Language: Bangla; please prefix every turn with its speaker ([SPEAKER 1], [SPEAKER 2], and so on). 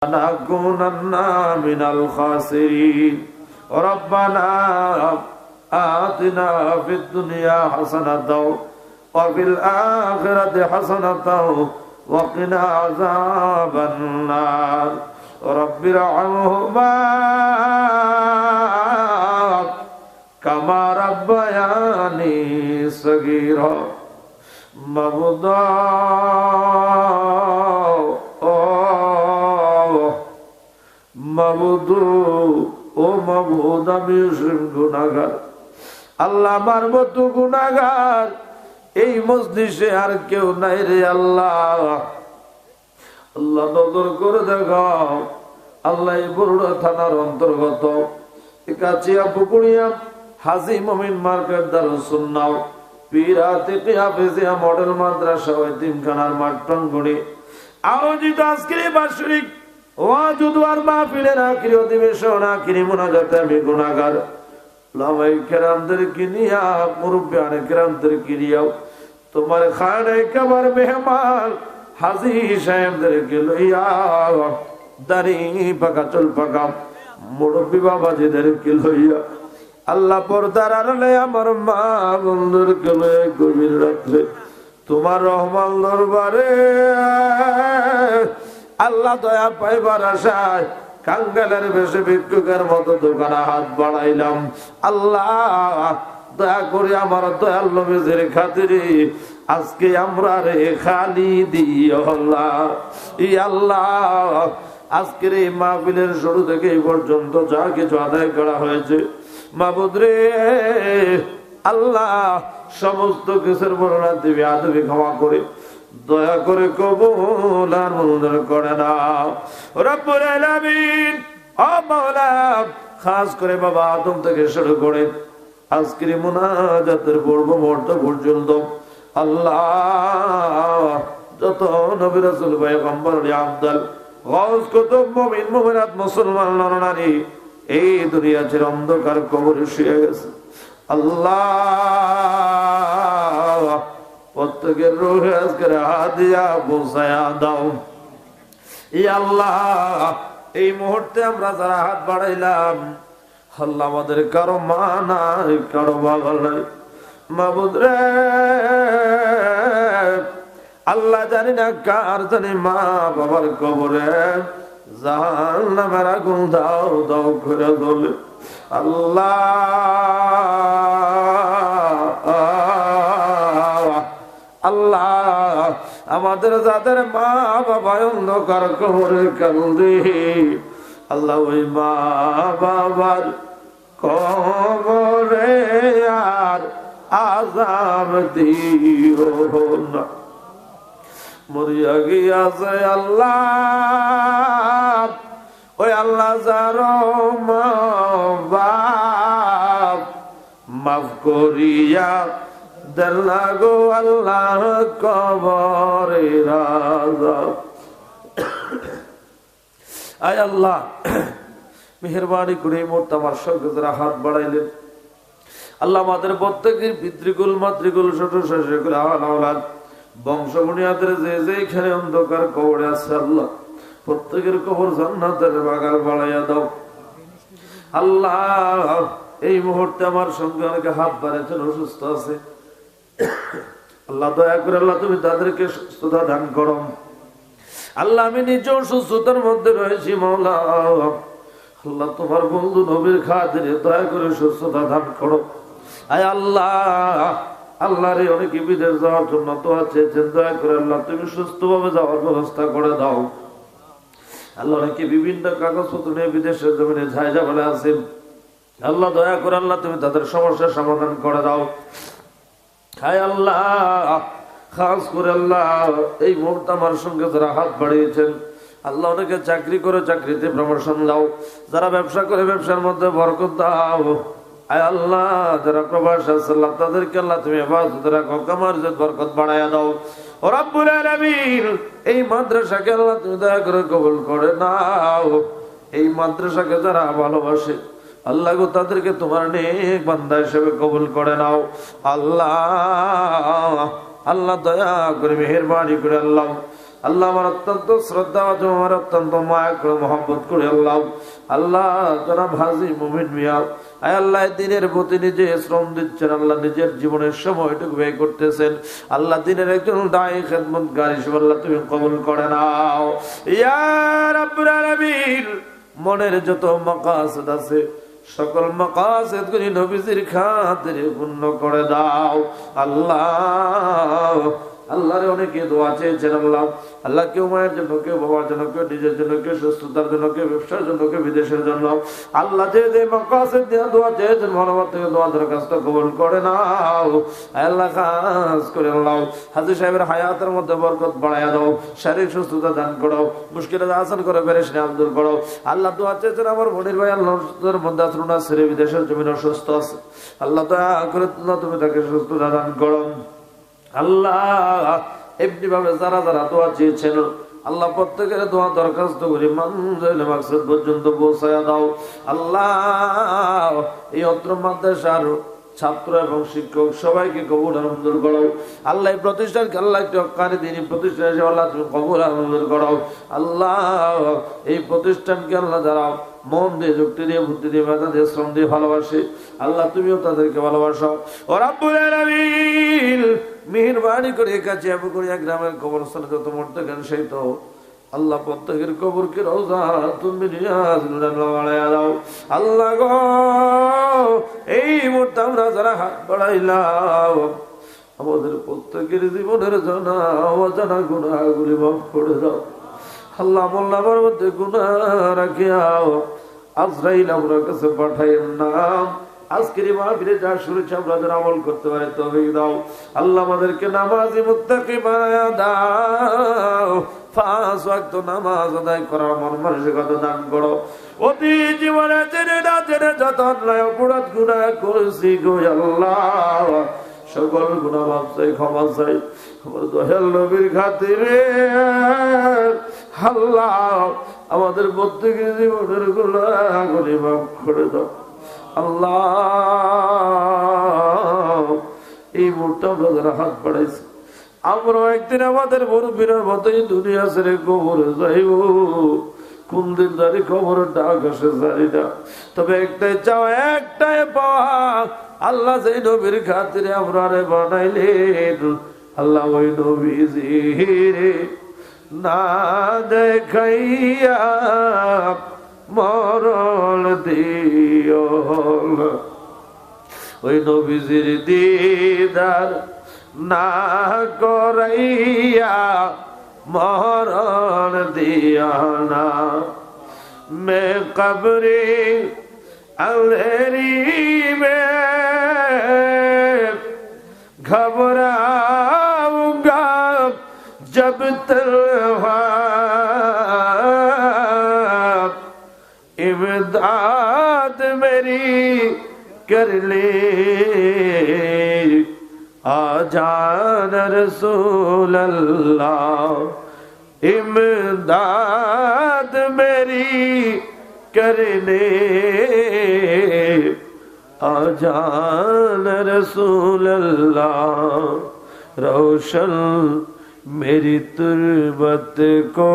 [SPEAKER 1] لنكونن من الخاسرين ربنا آتنا في الدنيا حسنة وفي الآخرة حسنة وقنا عذاب النار رب ارحمهما كما ربياني صغيرا مبدا মাবুদু ও মাবুদ আমি গুনাহগার আল্লাহ আমার মতো গুনাহগার এই মজলিসে আর কেউ নাই রে আল্লাহ আল্লাহ নজর করে দেখাও আল্লাহ এই বরুড়া থানার অন্তর্গত কাচিয়া পুকুরিয়া হাজী মুমিন মার্কেট দারুস সুন্নাহ পীরাতে হাফেজিয়া মডেল মাদ্রাসা ও এতিমখানার মাঠ প্রাঙ্গণে আয়োজিত আজকের এই বার্ষিক ওয়াজুদওয়ার মাহফিলের আখিরি অধিবেশন আখিরি মুনাজাতে আমি গুনাহগার উলামায়ে কেরামদেরকে নিয়া মুরব্বিয়ানে কেরামদেরকে নিয়া তোমার খানায়ে কাবার মেহমান হাজী সাহেবদেরকে লইয়া দাড়ি পাকা চুল পাকা মুরব্বি বাবাজিদেরকে লইয়া আল্লাহ পর্দার আড়ালে আমার মা বন্ধুরকে লইয়া গভীর রাত্রে তোমার রহমান দরবারে আল্লাহ দয়া পাইবার আশায় কাঙ্গালের বেশে ভিক্ষুকের মতো দোকানে হাত বাড়াইলাম আল্লাহ দয়া করে আমার দয়াল নবীর খাতিরে আজকে আমরা রে খালি দিও আল্লাহ ই আল্লাহ আজকের এই মাহফিলের শুরু থেকে এই পর্যন্ত যা কিছু আদায় করা হয়েছে মাবুদ রে আল্লাহ সমস্ত কিছুর বর্ণনা দিবি আদবি ক্ষমা করে দয়া করে কবুল আর মঞ্জুর করে নাও রব্বুল আলামিন ও মাওলা খাস করে বাবা আদম থেকে শুরু করে আজকের মুনাজাতের পূর্ব মুহূর্ত পর্যন্ত আল্লাহ যত নবী রাসূল পয়গম্বর আফদাল গাউস কুতুব মুমিন মুমিনাত মুসলমান নরনারী এই দুনিয়া ছেড়ে অন্ধকার কবরে শুয়ে গেছে আল্লাহ প্রত্যেকের রূহে আজকের হাদিয়া পৌঁছায়া দাও ই আল্লাহ এই মুহূর্তে আমরা যারা হাত বাড়াইলাম আল্লাহ আমাদের কারো মা নাই কারো বাবা নাই মাবুদ রে আল্লাহ জানি না কার জানি মা বাবার কবরে জাহান্নামের আগুন দাও দাও করে দলে আল্লাহ আল্লাহ আমাদের যাদের মা বাবা অন্ধকার কবরে কান্দে আল্লাহ ওই মা বাবার কবরে আর আযাব দিও না মরিয়া গিয়াছে আল্লাহ ওই আল্লাহ যারো মা বাপ মাফ করিয়া দেলা গো আল্লাহ কবরে আযাব আয় আল্লাহ মেহেরবানি করে মোট আমার সঙ্গে যারা হাত বাড়াইলেন আল্লাহ আমাদের প্রত্যেকের পিতৃকুল মাতৃকুল ছোট শ্বশুর আওলাদ বংশ বুনিয়াদের যে যেখানে অন্ধকার কবরে আছে আল্লাহ প্রত্যেকের কবর জান্নাতের বাগান বাড়াইয়া দাও আল্লাহ এই মুহূর্তে আমার সঙ্গে অনেকে হাত বাড়াইছেন অসুস্থ আছে আল্লাহ দয়া করে আল্লাহ তুমি তাদেরকে সুস্থতা দান করো আল্লাহ আমি নিজে অসুস্থতার মধ্যে রয়েছি মাওলা আল্লাহ তোমার বন্ধু নবীর খাতিরে দয়া করে সুস্থতা দান করো আয় আল্লাহ আল্লাহ রে অনেকে বিদেশ যাওয়ার জন্য দোয়া চেয়েছেন দয়া করে আল্লাহ তুমি সুস্থভাবে যাওয়ার ব্যবস্থা করে দাও আল্লাহ অনেকে বিভিন্ন কাগজপত্র নিয়ে বিদেশের জমিনে ঝাইজা বলে আছেন আল্লাহ দয়া করে আল্লাহ তুমি তাদের সমস্যার সমাধান করে দাও হায় আল্লাহ খাস করে আল্লাহ এই মুহূর্তে আমার সঙ্গে যারা হাত বাড়িয়েছেন আল্লাহ অনেকে চাকরি করে চাকরিতে প্রমোশন দাও যারা ব্যবসা করে ব্যবসার মধ্যে বরকত দাও আয় আল্লাহ যারা প্রবাস আছে আল্লাহ তাদেরকে আল্লাহ তুমি হেফাজত রাখো কামার ইজ্জত বরকত বাড়ায়া দাও ও রব্বুল আলামিন এই মাদ্রাসাকে আল্লাহ তুমি দয়া করে কবুল করে নাও এই মাদ্রাসাকে যারা ভালোবাসে আল্লাহ গো তাদেরকে তোমার নেক বান্দা হিসেবে কবুল করে নাও আল্লাহ আল্লাহ দয়া করে মেহেরবানি করে আল্লাহ আল্লাহ আমার অত্যন্ত শ্রদ্ধা আমার অত্যন্ত মায়া করে মহব্বত করে আল্লাহ আল্লাহ জনাব হাজী মুমিন মিয়া আয় আল্লাহ দিনের প্রতি নিজে শ্রম দিচ্ছেন আল্লাহ নিজের জীবনের সময়টুকু ব্যয় করতেছেন আল্লাহ দিনের একজন দায়ী খেদমতগার হিসেবে আল্লাহ তুমি কবুল করে নাও ইয়া রাব্বুল আলামিন মনের যত মাকাসিদ আছে সকল মাকাসিদ গুলি নবীজির খাতিরে পূর্ণ করে দাও আল্লাহ আল্লাহরে অনেকে দোয়া চেয়েছেন আল্লাহ আল্লাহ কেউ মায়ের জন্য কেউ বাবার জন্য কেউ নিজের জন্য কেউ সুস্থতার জন্য কেউ ব্যবসার জন্য কেউ বিদেশের জন্য আল্লাহ যে মাকাসিদ নিয়ে দোয়া চেয়েছেন মনোভাব থেকে দোয়া দরখাস্ত কবুল করে নাও আল্লাহ খাস করে আল্লাহ হাজী সাহেবের হায়াতের মধ্যে বরকত বাড়াইয়া দাও শারীরিক সুস্থতা দান করো মুশকিল আসান করে পেরেশানি আব্দুল করো আল্লাহ দোয়া চেয়েছেন আমার মনির ভাই আল্লাহর মধ্যে আসরুনা ছেড়ে বিদেশের জমিন অসুস্থ আছে আল্লাহ দয়া করে তুমি তাকে সুস্থতা দান করো আল্লাহ এমনি ভাবে যারা যারা দোয়া চেয়েছেন আল্লাহ প্রত্যেকের দোয়া দরখাস্ত করি মানজিল মাকসাদ পর্যন্ত পৌঁছায়া দাও আল্লাহ এই অত্র মাদ্রাসার ছাত্র এবং শিক্ষক সবাইকে কবুল আর মঞ্জুর করো আল্লাহ এই প্রতিষ্ঠানকে আল্লাহ একটি হক্কানি দিনী প্রতিষ্ঠান হিসেবে আল্লাহ তুমি কবুল আর মঞ্জুর করো আল্লাহ এই প্রতিষ্ঠানকে আল্লাহ যারা মন দিয়ে যুক্তি দিয়ে বুদ্ধি দিয়ে মেধা দিয়ে শ্রম দিয়ে ভালোবাসে আল্লাহ তুমিও তাদেরকে ভালোবাসো ও রাব্বুল আলামিন মেহেরবানি করে কাছে আবু করিয়া গ্রামের কবরস্থানে যত মরতে গান সেই তো আল্লাহ প্রত্যেকের কবরকে রওজা তুমি বানায়া দাও আল্লাহ গো এই মুহূর্তে আমরা যারা হাত বাড়াইলাম আমাদের প্রত্যেকের জীবনের জানা অজানা গুনাহগুলি মাফ করে দাও আল্লাহ মোল্লামার মধ্যে গুনাহ রাখিয়াও আজরাইল আমরা কাছে পাঠাইয়েন না আজকের মাহফিলে যা শুনেছি আমরা যেন আমল করতে পারি তৌফিক দাও আল্লাহ আমাদেরকে নামাজি মুত্তাকি বানায়া দাও পাঁচ ওয়াক্ত নামাজ আদায় করার মন মানসিকতা দান করো অতি জীবনে জেনে না জেনে যত অন্যায় অপরাধ গুনাহ করেছি গো আল্লাহ সকল গুনাহ মাফ চাই ক্ষমা চাই আমার দয়াল নবীর খাতিরে আল্লাহ আমাদের প্রত্যেকের জীবনের গুনাহগুলি মাফ করে দাও আল্লাহ এই মুহূর্তে আমরা যারা হাত বাড়াইছি আমরা একদিন আমাদের মুরব্বীর মতোই দুনিয়া ছেড়ে কবরে যাইব কোন দিন জানি কবরের ডাক আসে জানি না তবে একটাই চাও একটাই পাওয়া আল্লাহ যে নবীর খাতিরে আমরা রে বানাইলেন আল্লাহ ওই নবীজিরে না দেখাইয়া মরণ দিও ওই নবীজির দিদার না করাইয়া মরণ দিও না মে কবরে अंधेरी में घबराऊंगा जब तन्हा इमदाद मेरी कर ले आजान रसूल अल्लाह इमदाद मेरी करने आजान रसूल अल्लाह रोशन मेरी तुरबत को